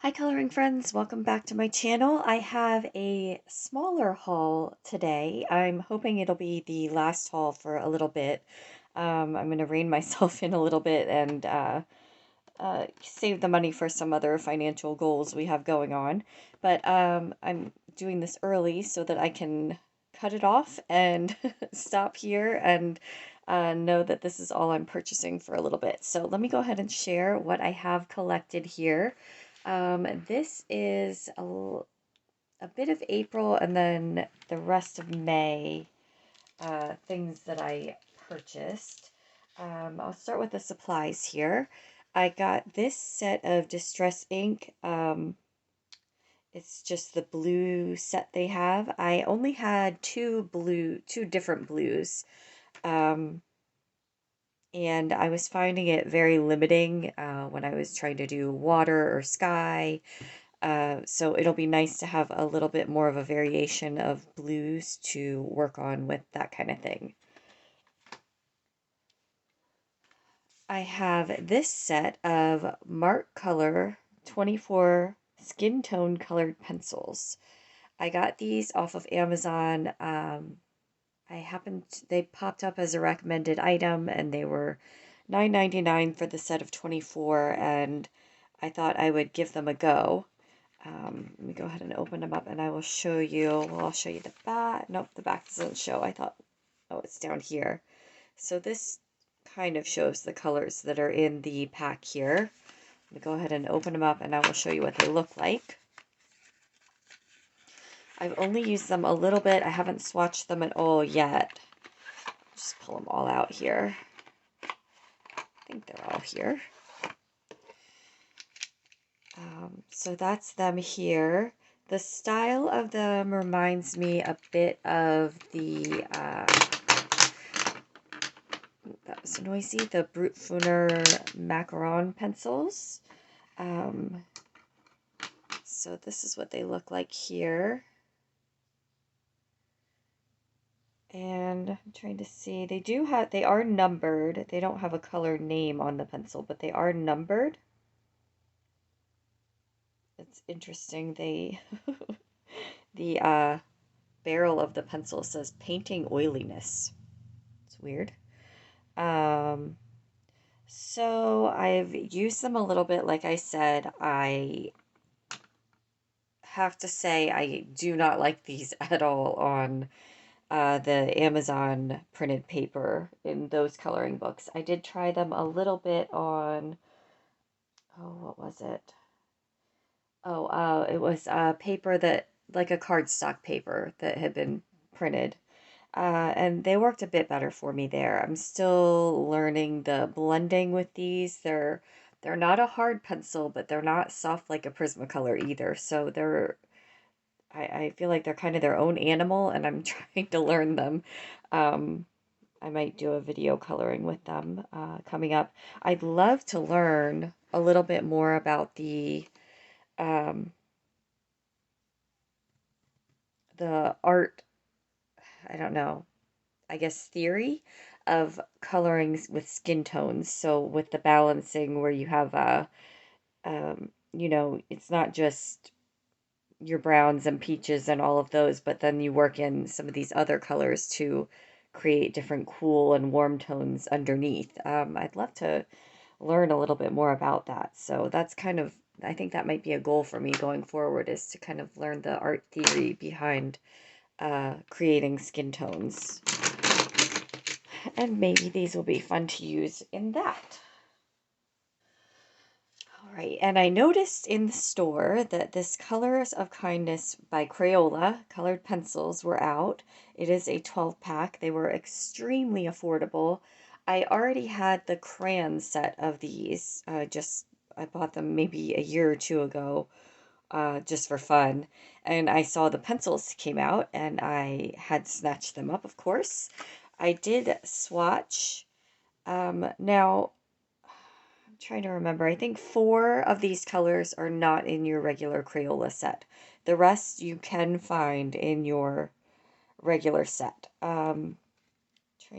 Hi coloring friends, welcome back to my channel. I have a smaller haul today. I'm hoping it'll be the last haul for a little bit. I'm going to rein myself in a little bit and save the money for some other financial goals we have going on. But I'm doing this early so that I can cut it off and stop here and know that this is all I'm purchasing for a little bit. So let me go ahead and share what I have collected here. This is a bit of April and then the rest of May things that I purchased. I'll start with the supplies here. I got this set of Distress ink. It's just the blue set they have. I only had two different blues. Um, and I was finding it very limiting when I was trying to do water or sky. So it'll be nice to have a little bit more of a variation of blues to work on with that kind of thing. I have this set of Mark Color 24 skin tone colored pencils. I got these off of Amazon. They popped up as a recommended item and they were $9.99 for the set of 24, and I thought I would give them a go. Let me go ahead and open them up and I will show you, well, I'll show you the back. Nope, the back doesn't show. I thought, oh, it's down here. So this kind of shows the colors that are in the pack here. Let me go ahead and open them up and I will show you what they look like. I've only used them a little bit. I haven't swatched them at all yet. Just pull them all out here. I think they're all here. So that's them here. The style of them reminds me a bit of the, that was noisy, the Brutfuner Macaron pencils. So this is what they look like here. And I'm trying to see, they are numbered. They don't have a color name on the pencil, but they are numbered. It's interesting. The barrel of the pencil says painting oiliness. It's weird. So I've used them a little bit. Like I said, I have to say I do not like these at all on the Amazon printed paper in those coloring books. I did try them a little bit on, oh, what was it? Oh, it was paper that, like a cardstock paper that had been printed. And they worked a bit better for me there. I'm still learning the blending with these. They're not a hard pencil, but they're not soft like a Prismacolor either. So I feel like they're kind of their own animal, and I'm trying to learn them. I might do a video coloring with them coming up. I'd love to learn a little bit more about um, the art, I don't know, I guess theory of coloring with skin tones. So with the balancing where you have it's not just your browns and peaches and all of those, but then you work in some of these other colors to create different cool and warm tones underneath. I'd love to learn a little bit more about that. So that's kind of, I think that might be a goal for me going forward, is to kind of learn the art theory behind creating skin tones. And maybe these will be fun to use in that. All right, and I noticed in the store that this Colors of Kindness by Crayola colored pencils were out. It is a 12-pack. They were extremely affordable. I already had the crayon set of these. I bought them maybe a year or two ago, just for fun. And I saw the pencils came out, and I had snatched them up, of course. I did swatch. Now, I'm trying to remember. I think 4 of these colors are not in your regular Crayola set. The rest you can find in your regular set. Trying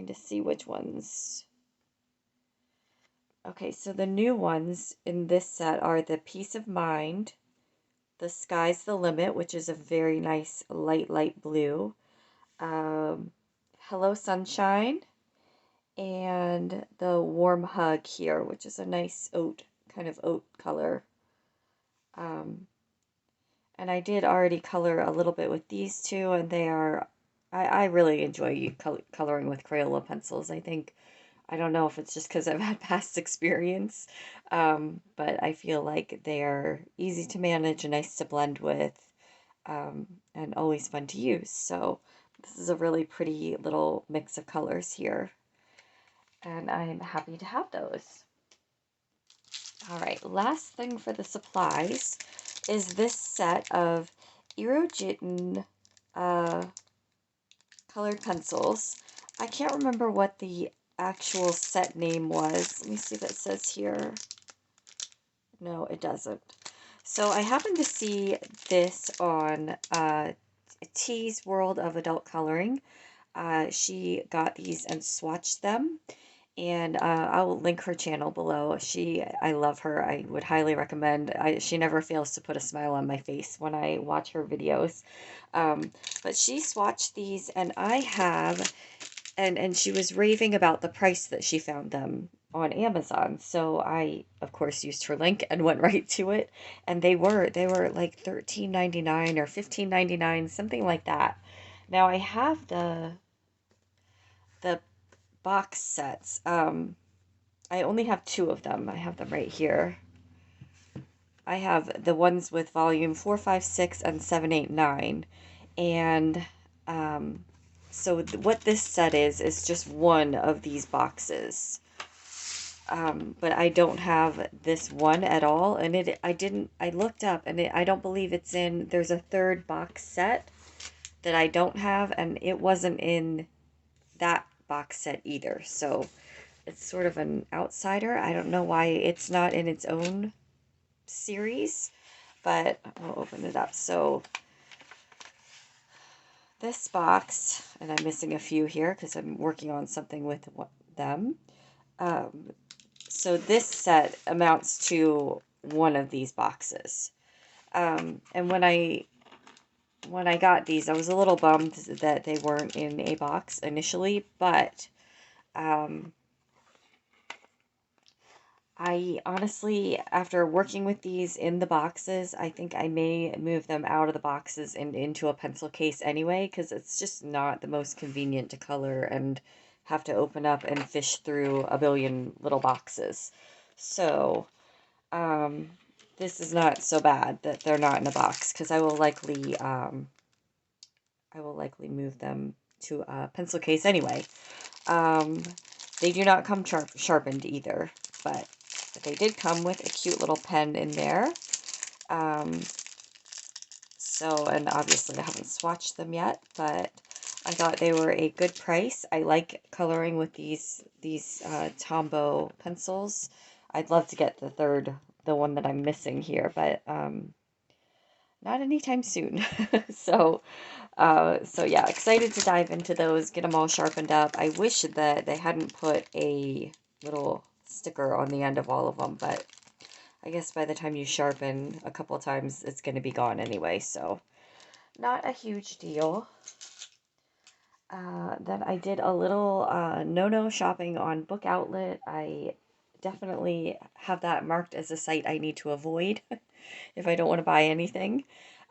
to see which ones. Okay, so the new ones in this set are the Peace of Mind, The Sky's the Limit, which is a very nice light blue. Um, Hello Sunshine, and the Warm Hug here, which is a nice kind of oat color. Um, and I did already color a little bit with these two, and I really enjoy coloring with Crayola pencils. I don't know if it's just because I've had past experience, but I feel like they're easy to manage and nice to blend with, and always fun to use. So this is a really pretty little mix of colors here, and I'm happy to have those. All right, last thing for the supplies is this set of Erogen uh, colored pencils. I can't remember what the actual set name was. Let me see if it says here. No, it doesn't. So I happened to see this on T's World of Adult Coloring. She got these and swatched them, and I will link her channel below. I love her. I would highly recommend. She never fails to put a smile on my face when I watch her videos. But she swatched these, and I have, and she was raving about the price that she found them on Amazon. So I, of course, used her link and went right to it, and they were like $13.99 or $15.99, something like that. Now I have the box sets. I only have two of them. I have them right here. I have the ones with volume 4, 5, 6, and 7, 8, 9. And so what this set is just one of these boxes. But I don't have this one at all. And I looked up, and I don't believe there's a third box set that I don't have, and it wasn't in that box set either. So it's sort of an outsider. I don't know why it's not in its own series, but I'll open it up. So this box, and I'm missing a few here because I'm working on something with them. So this set amounts to one of these boxes. And when I got these, I was a little bummed that they weren't in a box initially, but I honestly, after working with these in the boxes, I think I may move them out of the boxes and into a pencil case anyway, because it's just not the most convenient to color and have to open up and fish through a billion little boxes. So, this is not so bad that they're not in a box, because I will likely move them to a pencil case anyway. They do not come sharpened either, but they did come with a cute little pen in there. And obviously I haven't swatched them yet, but I thought they were a good price. I like coloring with these Tombow pencils. I'd love to get the one that I'm missing here, but not anytime soon. So yeah, excited to dive into those, get them all sharpened up. I wish that they hadn't put a little sticker on the end of all of them, but I guess by the time you sharpen a couple times, it's going to be gone anyway, so not a huge deal. Then I did a little no shopping on Book Outlet. I definitely have that marked as a site I need to avoid if I don't want to buy anything.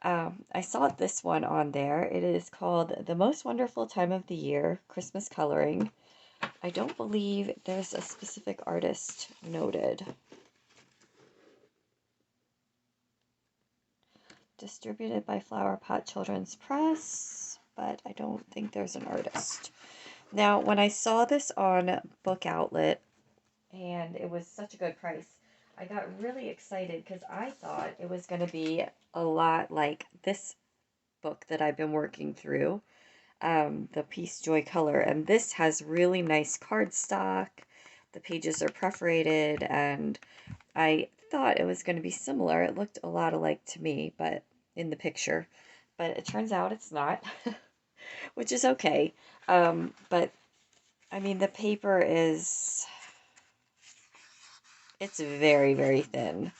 I saw this one on there. It is called The Most Wonderful Time of the Year, Christmas Coloring. I don't believe there's a specific artist noted. Distributed by Flower Pot Children's Press, but I don't think there's an artist. Now, when I saw this on Book Outlet, and it was such a good price, I got really excited because I thought it was going to be a lot like this book that I've been working through, the Peace Joy Color, and this has really nice cardstock. The pages are perforated, and I thought it was going to be similar. It looked a lot alike to me, but in the picture, but it turns out it's not, which is okay. But I mean, the paper it's very, very thin,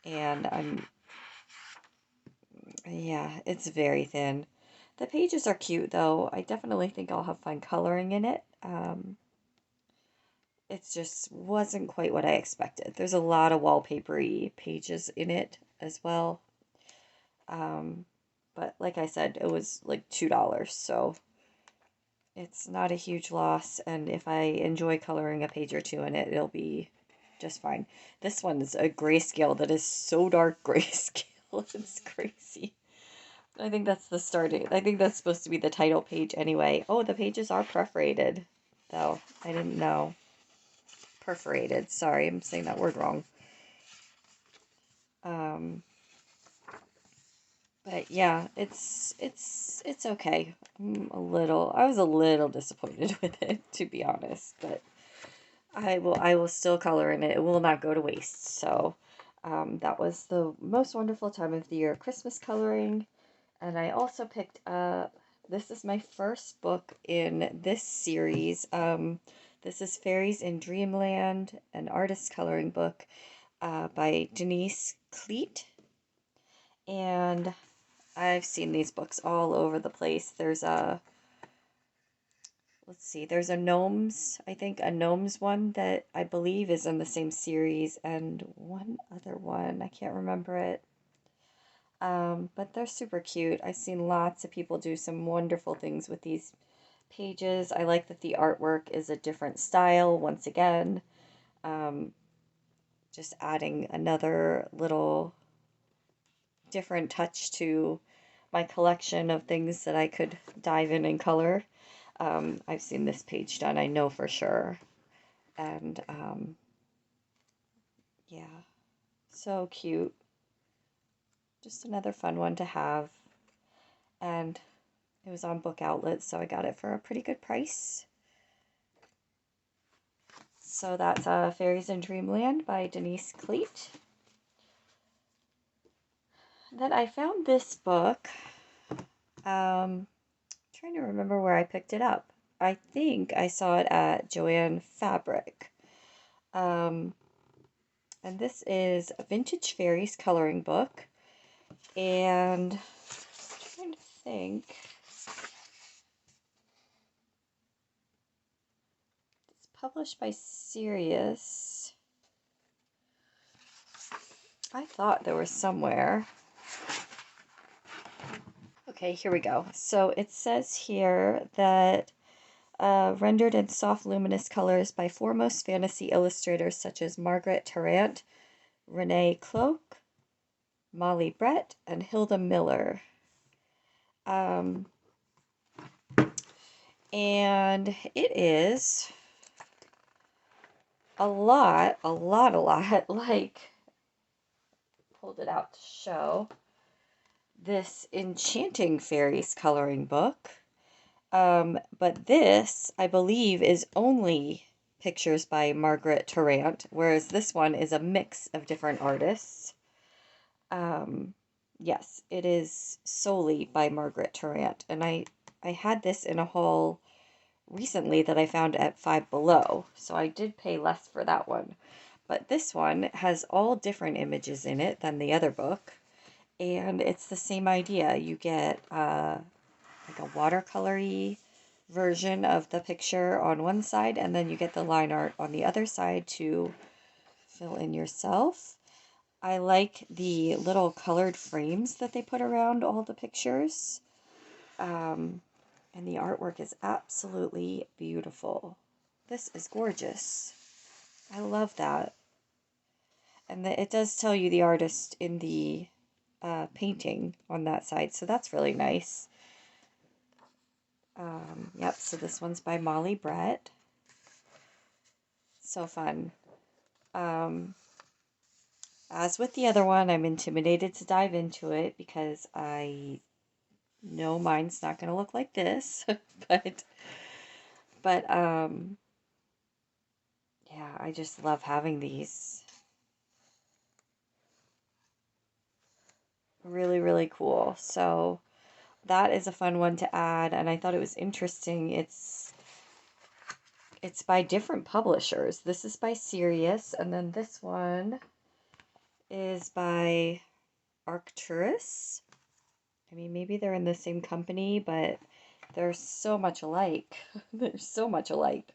and Yeah, it's very thin. The pages are cute though. I definitely think I'll have fun coloring in it. It just wasn't quite what I expected. There's a lot of wallpapery pages in it as well. Um, but like I said, it was like $2, so it's not a huge loss. And if I enjoy coloring a page or two in it, it'll be just fine. This one is a grayscale that is so dark grayscale. It's crazy. I think that's the starting. I think that's supposed to be the title page anyway. Oh, the pages are perforated, though. I didn't know. Perforated. Sorry, I'm saying that word wrong. Um, but yeah, it's okay. I was a little disappointed with it, to be honest, but I will still color in it. It will not go to waste. So, that was the most wonderful time of the year, Christmas coloring. And I also picked up, this is my first book in this series. This is Fairies in Dreamland, an artist coloring book by Denise Cleet. And I've seen these books all over the place. Let's see, there's a gnomes, I think a gnomes one that I believe is in the same series, and one other one, I can't remember it. But they're super cute. I've seen lots of people do some wonderful things with these pages. I like that the artwork is a different style once again. Um, just adding another little different touch to my collection of things that I could dive in and color. I've seen this page done, I know for sure. And yeah, so cute. Just another fun one to have. And it was on Book Outlet, so I got it for a pretty good price. So that's Fairies in Dreamland by Denise Cleet. Then I found this book. Trying to remember where I picked it up. I think I saw it at Joann Fabric. And this is a Vintage Fairies coloring book. And I'm trying to think. It's published by Sirius. I thought there was somewhere. Okay, here we go. So it says here that rendered in soft luminous colors by foremost fantasy illustrators such as Margaret Tarrant, Renee Cloak, Molly Brett, and Hilda Miller. And it is a lot, like, pulled it out to show, this Enchanting Fairies coloring book. But this, I believe, is only pictures by Margaret Tarrant, whereas this one is a mix of different artists. Yes, it is solely by Margaret Tarrant, and I had this in a haul recently that I found at Five Below, so I did pay less for that one. But this one has all different images in it than the other book, and it's the same idea. You get like a watercolory version of the picture on one side, and then you get the line art on the other side to fill in yourself. I like the little colored frames that they put around all the pictures. And the artwork is absolutely beautiful. This is gorgeous. I love that. And it does tell you the artist in the painting on that side, so that's really nice. Yep, so this one's by Molly Brett. So fun. As with the other one, I'm intimidated to dive into it because I know mine's not going to look like this. but yeah, I just love having these. Really, really cool. So that is a fun one to add, and I thought it was interesting. It's by different publishers. This is by Sirius, and then this one is by Arcturus. I mean, maybe they're in the same company, but they're so much alike. They're so much alike,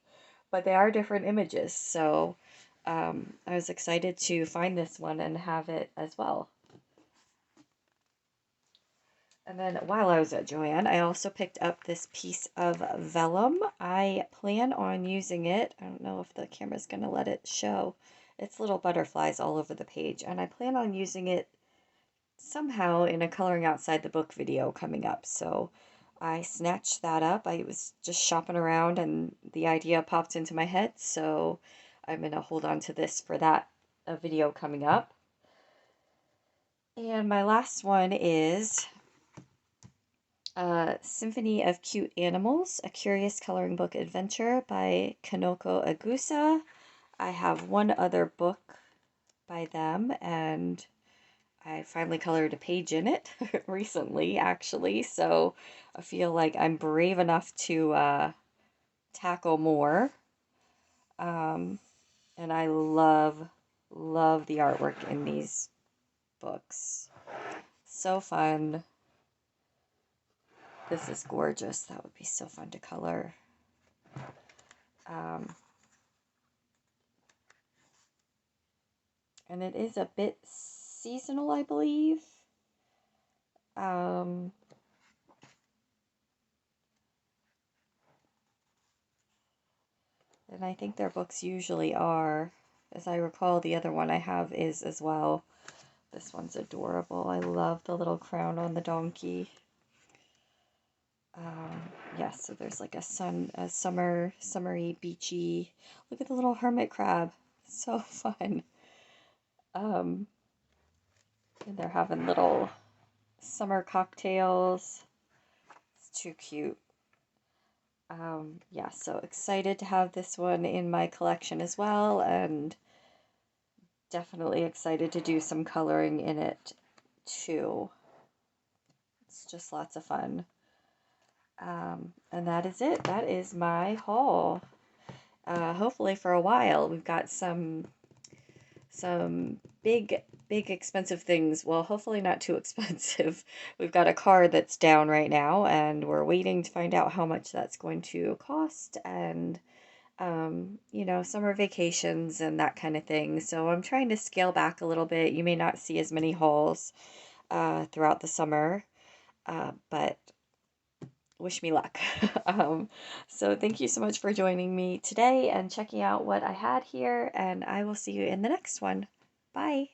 but they are different images. So I was excited to find this one and have it as well. And then while I was at Joann, I also picked up this piece of vellum. I plan on using it. I don't know if the camera's going to let it show. It's little butterflies all over the page, and I plan on using it somehow in a coloring outside the book video coming up. So I snatched that up. I was just shopping around and the idea popped into my head. So I'm going to hold on to this for that video coming up. And my last one is Symphony of Cute Animals, a curious coloring book adventure by Kanoko Agusa. I have one other book by them, and I finally colored a page in it recently, actually, so I feel like I'm brave enough to tackle more. And I love the artwork in these books. So fun. This is gorgeous. That would be so fun to color. And it is a bit seasonal, I believe. And I think their books usually are. As I recall, the other one I have is as well. This one's adorable. I love the little crown on the donkey. Yes, so there's like a summery, beachy. Look at the little hermit crab. So fun. And they're having little summer cocktails. It's too cute. Yeah, so excited to have this one in my collection as well, and definitely excited to do some coloring in it too. It's just lots of fun. And that is it. That is my haul. Hopefully for a while. We've got some big expensive things. Well, hopefully not too expensive. We've got a car that's down right now, and we're waiting to find out how much that's going to cost, and you know, summer vacations and that kind of thing. So I'm trying to scale back a little bit. You may not see as many hauls throughout the summer, but wish me luck. So thank you so much for joining me today and checking out what I had here, and I will see you in the next one. Bye.